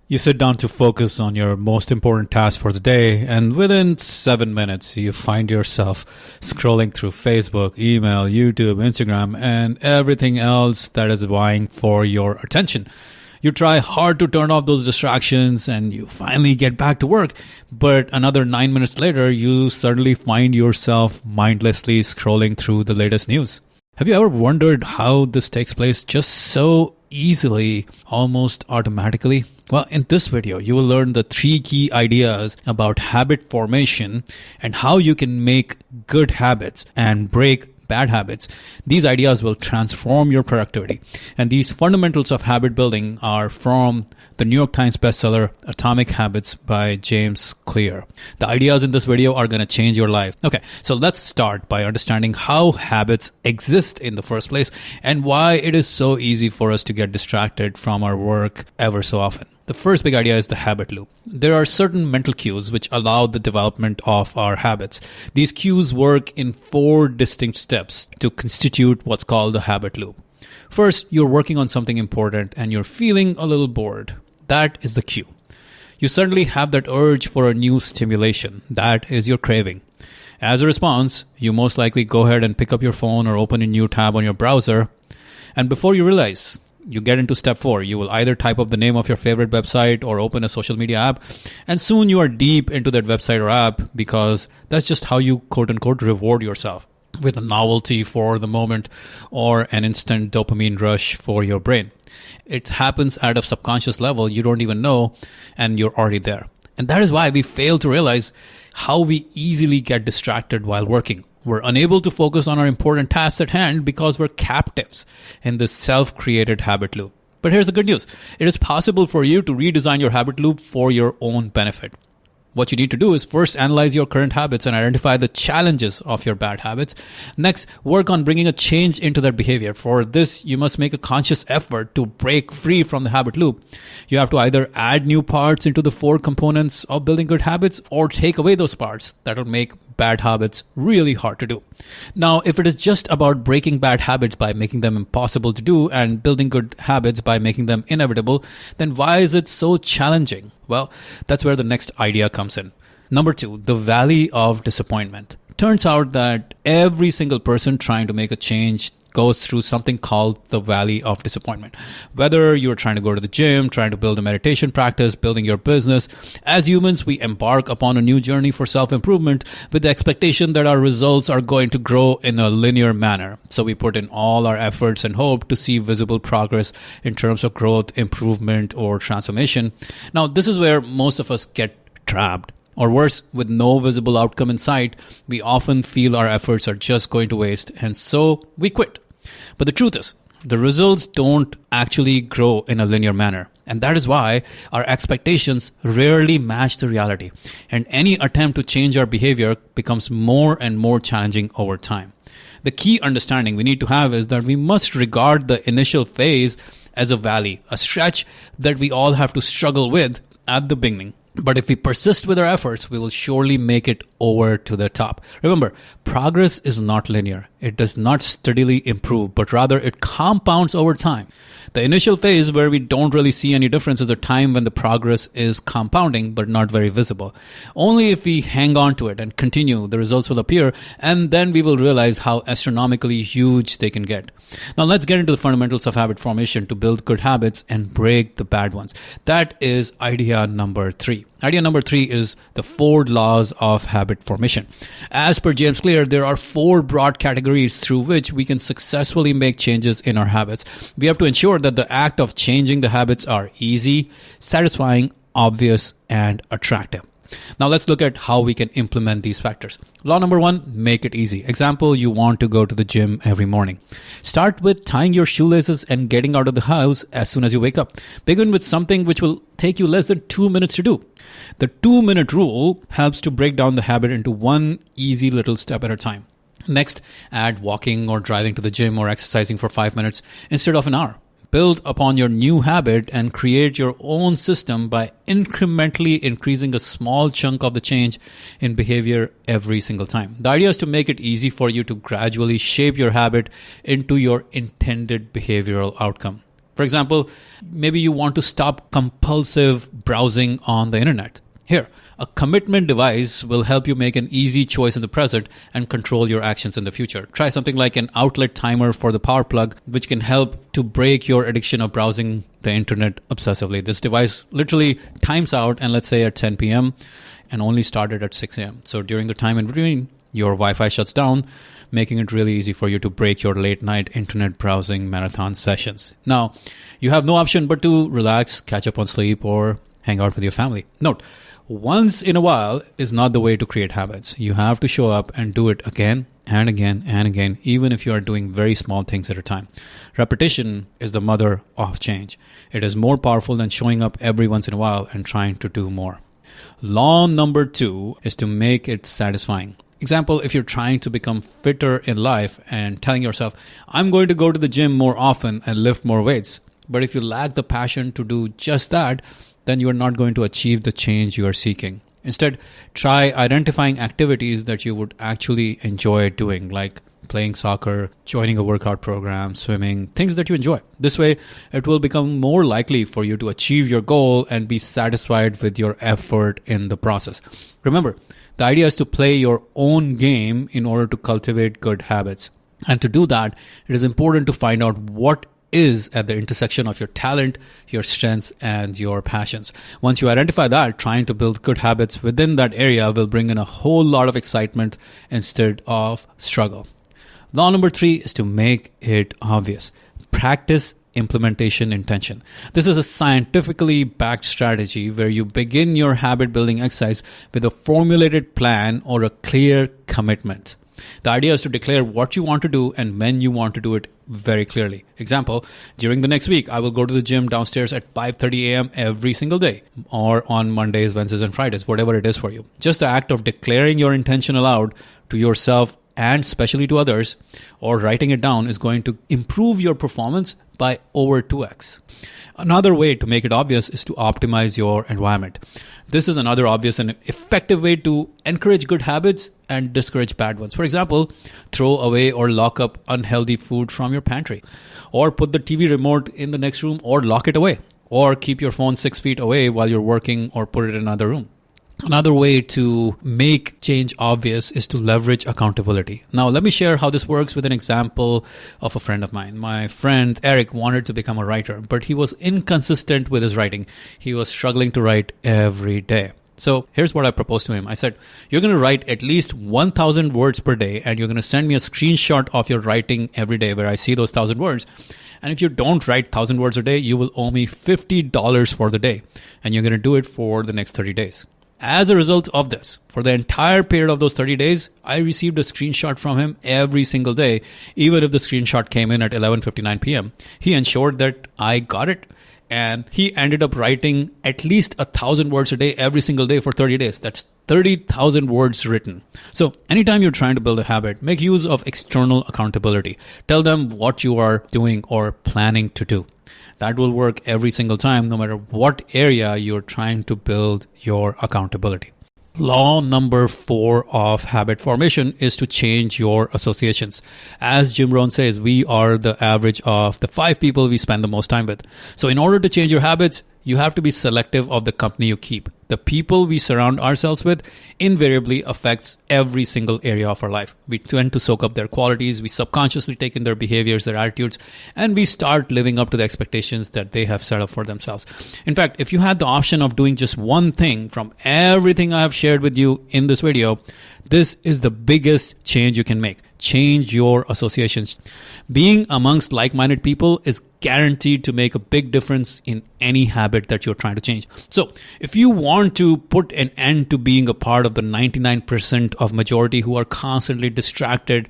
You sit down to focus on your most important task for the day, and within 7 minutes, you find yourself scrolling through Facebook, email, YouTube, Instagram, and everything else that is vying for your attention. You try hard to turn off those distractions and you finally get back to work, but another 9 minutes later, you suddenly find yourself mindlessly scrolling through the latest news. Have you ever wondered how this takes place just so easily, almost automatically? Well, in this video, you will learn the 3 key ideas about habit formation and how you can make good habits and break bad habits. These ideas will transform your productivity. And these fundamentals of habit building are from the New York Times bestseller Atomic Habits by James Clear. The ideas in this video are going to change your life. Okay, so let's start by understanding how habits exist in the first place and why it is so easy for us to get distracted from our work ever so often. The first big idea is the habit loop. There are certain mental cues which allow the development of our habits. These cues work in 4 distinct steps to constitute what's called the habit loop. First, you're working on something important and you're feeling a little bored. That is the cue. You suddenly have that urge for a new stimulation. That is your craving. As a response, you most likely go ahead and pick up your phone or open a new tab on your browser. And before you realize, you get into step 4. You will either type up the name of your favorite website or open a social media app. And soon you are deep into that website or app because that's just how you quote unquote reward yourself with a novelty for the moment or an instant dopamine rush for your brain. It happens at a subconscious level you don't even know, and you're already there. And that is why we fail to realize how we easily get distracted while working. We're unable to focus on our important tasks at hand because we're captives in this self-created habit loop. But here's the good news. It is possible for you to redesign your habit loop for your own benefit. What you need to do is first analyze your current habits and identify the challenges of your bad habits. Next, work on bringing a change into that behavior. For this, you must make a conscious effort to break free from the habit loop. You have to either add new parts into the 4 components of building good habits or take away those parts that will make bad habits really hard to do. Now, if it is just about breaking bad habits by making them impossible to do and building good habits by making them inevitable, then why is it so challenging? Well, that's where the next idea comes in. Number 2, the valley of disappointment. Turns out that every single person trying to make a change goes through something called the valley of disappointment. Whether you're trying to go to the gym, trying to build a meditation practice, building your business, as humans, we embark upon a new journey for self-improvement with the expectation that our results are going to grow in a linear manner. So we put in all our efforts and hope to see visible progress in terms of growth, improvement, or transformation. Now, this is where most of us get trapped. Or worse, with no visible outcome in sight, we often feel our efforts are just going to waste, and so we quit. But the truth is, the results don't actually grow in a linear manner. And that is why our expectations rarely match the reality. And any attempt to change our behavior becomes more and more challenging over time. The key understanding we need to have is that we must regard the initial phase as a valley, a stretch that we all have to struggle with at the beginning. But if we persist with our efforts, we will surely make it over to the top. Remember, progress is not linear. It does not steadily improve, but rather it compounds over time. The initial phase where we don't really see any difference is the time when the progress is compounding but not very visible. Only if we hang on to it and continue, the results will appear, and then we will realize how astronomically huge they can get. Now let's get into the fundamentals of habit formation to build good habits and break the bad ones. That is idea number 3. Idea number 3 is the 4 laws of habit formation. As per James Clear, there are 4 broad categories through which we can successfully make changes in our habits. We have to ensure that the act of changing the habits are easy, satisfying, obvious, and attractive. Now let's look at how we can implement these factors. Law number 1, make it easy. Example, you want to go to the gym every morning. Start with tying your shoelaces and getting out of the house as soon as you wake up. Begin with something which will take you less than 2 minutes to do. The 2-minute rule helps to break down the habit into one easy little step at a time. Next, add walking or driving to the gym or exercising for 5 minutes instead of an hour. Build upon your new habit and create your own system by incrementally increasing a small chunk of the change in behavior every single time. The idea is to make it easy for you to gradually shape your habit into your intended behavioral outcome. For example, maybe you want to stop compulsive browsing on the internet. Here, a commitment device will help you make an easy choice in the present and control your actions in the future. Try something like an outlet timer for the power plug, which can help to break your addiction of browsing the internet obsessively. This device literally times out, and let's say at 10 p.m. and only started at 6 a.m. So during the time in between, your Wi-Fi shuts down, making it really easy for you to break your late night internet browsing marathon sessions. Now, you have no option but to relax, catch up on sleep, or hang out with your family. Note, once in a while is not the way to create habits. You have to show up and do it again and again and again, even if you are doing very small things at a time. Repetition is the mother of change. It is more powerful than showing up every once in a while and trying to do more. Law number 2 is to make it satisfying. Example, if you're trying to become fitter in life and telling yourself, I'm going to go to the gym more often and lift more weights. But if you lack the passion to do just that, then you are not going to achieve the change you are seeking. Instead, try identifying activities that you would actually enjoy doing, like playing soccer, joining a workout program, swimming, things that you enjoy. This way, it will become more likely for you to achieve your goal and be satisfied with your effort in the process. Remember, the idea is to play your own game in order to cultivate good habits. And to do that, it is important to find out what is at the intersection of your talent, your strengths, and your passions. Once you identify that, trying to build good habits within that area will bring in a whole lot of excitement instead of struggle. Law number 3 is to make it obvious. Practice implementation intention. This is a scientifically backed strategy where you begin your habit building exercise with a formulated plan or a clear commitment. The idea is to declare what you want to do and when you want to do it very clearly. Example, during the next week, I will go to the gym downstairs at 5:30 a.m. every single day, or on Mondays, Wednesdays, and Fridays, whatever it is for you. Just the act of declaring your intention aloud to yourself and especially to others, or writing it down, is going to improve your performance by over 2x. Another way to make it obvious is to optimize your environment. This is another obvious and effective way to encourage good habits and discourage bad ones. For example, throw away or lock up unhealthy food from your pantry, or put the TV remote in the next room or lock it away, or keep your phone 6 feet away while you're working or put it in another room. Another way to make change obvious is to leverage accountability. Now, let me share how this works with an example of a friend of mine. My friend Eric wanted to become a writer, but he was inconsistent with his writing. He was struggling to write every day. So here's what I proposed to him. I said, you're going to write at least 1,000 words per day, and you're going to send me a screenshot of your writing every day where I see those 1,000 words. And if you don't write 1,000 words a day, you will owe me $50 for the day. And you're going to do it for the next 30 days. As a result of this, for the entire period of those 30 days, I received a screenshot from him every single day, even if the screenshot came in at 11:59 p.m. He ensured that I got it, and he ended up writing at least 1,000 words a day every single day for 30 days. That's 30,000 words written. So anytime you're trying to build a habit, make use of external accountability. Tell them what you are doing or planning to do. That will work every single time, no matter what area you're trying to build your accountability. Law number 4 of habit formation is to change your associations. As Jim Rohn says, we are the average of the 5 people we spend the most time with. So in order to change your habits, you have to be selective of the company you keep. The people we surround ourselves with invariably affects every single area of our life. We tend to soak up their qualities, we subconsciously take in their behaviors, their attitudes, and we start living up to the expectations that they have set up for themselves. In fact, if you had the option of doing just one thing from everything I have shared with you in this video, this is the biggest change you can make. Change your associations. Being amongst like-minded people is guaranteed to make a big difference in any habit that you're trying to change. So if you want to put an end to being a part of the 99% of majority who are constantly distracted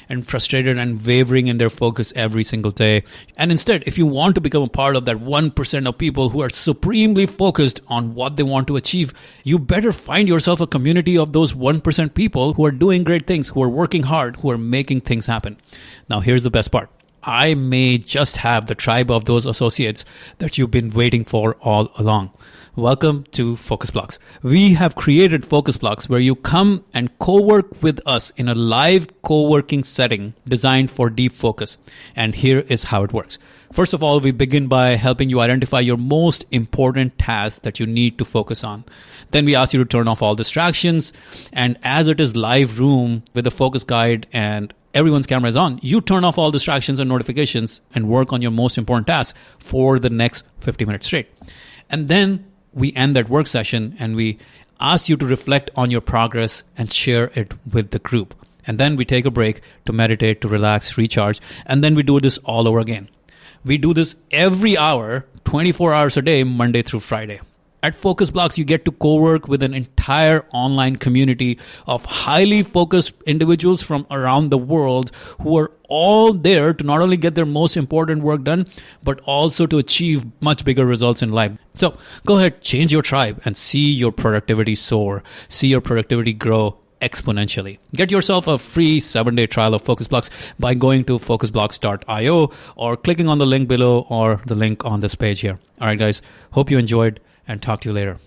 and frustrated and wavering in their focus every single day, and instead, if you want to become a part of that 1% of people who are supremely focused on what they want to achieve, you better find yourself a community of those 1% people who are doing great things, who are working hard, who are making things happen. Now, here's the best part. I may just have the tribe of those associates that you've been waiting for all along. Welcome to Focus Blocks. We have created Focus Blocks where you come and co-work with us in a live co-working setting designed for deep focus. And here is how it works. First of all, we begin by helping you identify your most important tasks that you need to focus on. Then we ask you to turn off all distractions. And as it is live room with the focus guide and everyone's camera is on, you turn off all distractions and notifications and work on your most important tasks for the next 50 minutes straight. And then we end that work session and we ask you to reflect on your progress and share it with the group. And then we take a break to meditate, to relax, recharge, and then we do this all over again. We do this every hour, 24 hours a day, Monday through Friday. At Focus Blocks, you get to co-work with an entire online community of highly focused individuals from around the world who are all there to not only get their most important work done, but also to achieve much bigger results in life. So go ahead, change your tribe and see your productivity soar, see your productivity grow exponentially. Get yourself a free 7-day trial of Focus Blocks by going to focusblocks.io or clicking on the link below or the link on this page here. All right, guys, hope you enjoyed and talk to you later.